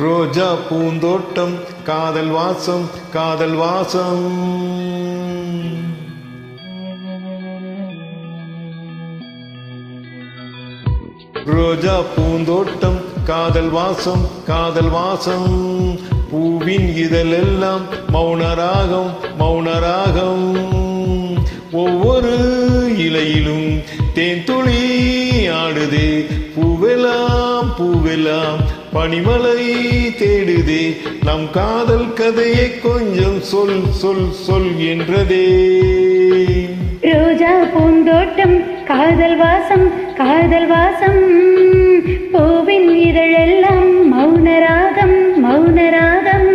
ரோஜா பூந்தோட்டம் காதல் வாசம் காதல் வாசம். ரோஜா பூந்தோட்டம் காதல் வாசம் காதல் வாசம். பூவின் இதழெல்லாம் மௌனராகம் மௌனராகம். ஒவ்வொரு இலையிலும் தேன் துளி ஆடுதே. பூவெல்லாம் பூவெல்லாம் பனிமலை தேடுதே. நம் காதல் கதையை கொஞ்சம் சொல் சொல் சொல் என்றதே. ரோஜா பூந்தோட்டம் காதல் வாசம் காதல் வாசம். பூவின் இதழெல்லாம் மௌனராகம் மௌனராகம்.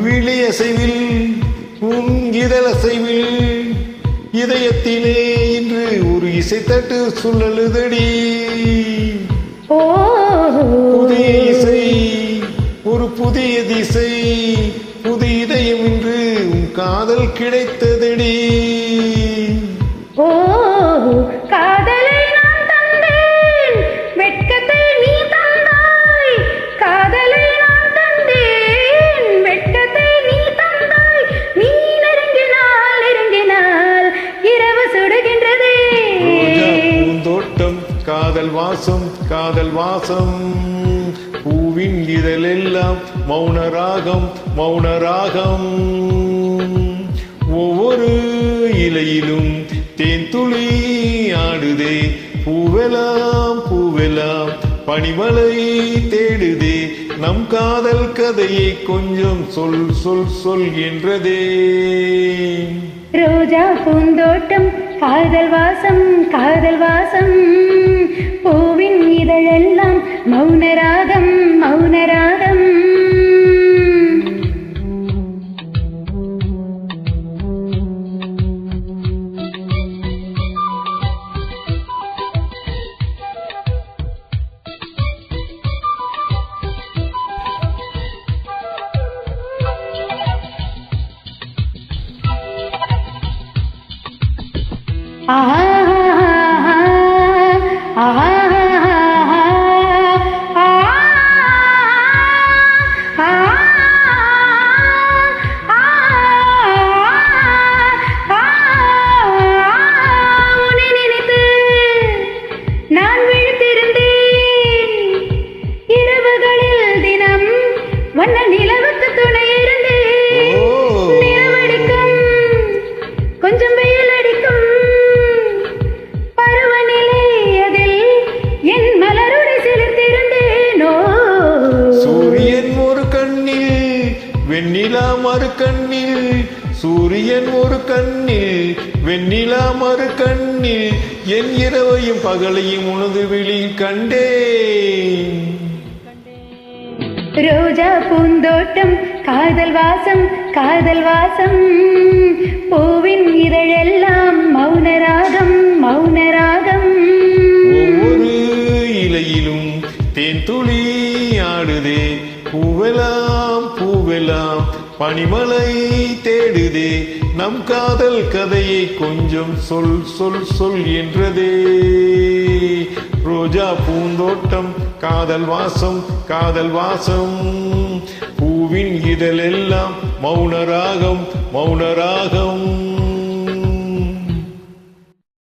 விழியசைவில் உன் இதழசைவில் இதயத்திலே இன்று ஒரு இசைத்தட்டு சுழலுதடி. புதிய இசை ஒரு புதிய திசை. புது இதயம் இன்று உன் காதல் கிடைத்ததடி. காதலை நான் தந்தேன், வெட்கத்தை நீ தந்தாய். காதலை நான் தந்தேன், வெட்கத்தை நீ தந்தாய். நீ நெருங்கினால் நெருங்கினால் இரவு சுடுகின்றதே. ரோஜா பூந்தோட்டம் காதல் வாசம் காதல் வாசம். பூவின் இதழெல்லாம் மௌனராகம் மௌனராகம். ஒவ்வொரு இலையிலும் தேன் துளி ஆடுதே. பூவெல்லாம் பூவெல்லாம் பனிமலை தேடுதே. நம் காதல் கதையை கொஞ்சம் சொல் சொல் சொல் என்றதே. ரோஜா பூந்தோட்டம் காதல் வாசம் காதல் வாசம். பூவின் இதழெல்லாம் மௌனராகம் மௌனராகம். நான் விழித்திருந்தேன் இரவுகளில் தினம் வண்ண நிலவுக்கு துணை இருந்தேன். நிலவடிக்கும் கொஞ்சம் வெயில் அடிக்கும் பருவநிலை அதில் என் மலருடை செலுத்திருந்தேனோ. சூரியன் ஒரு கண்ணில் வெண்ணிலா மறு கண்ணில். சூரியன் ஒரு கண்ணில் வெண்ணிலா மறு கண்ணில். என் இரவையும் பகலையும் உனது விழி கண்டேன். ரோஜா பூந்தோட்டம் காதல் வாசம் காதல் வாசம். பூவின் இதழெல்லாம் மௌனராகம் மௌனராகம். ஒவ்வொரு இலையிலும் தேன் துளி ஆடுதே. பூவெல்லாம் பூவெல்லாம் பனிமலை தேடுதே. நம் காதல் கதையை கொஞ்சம் சொல் சொல் சொல் என்றதே. ரோஜா பூந்தோட்டம் காதல் வாசம் காதல் வாசம். பூவின் இதழெல்லாம் மௌனராகம் மௌனராகம்.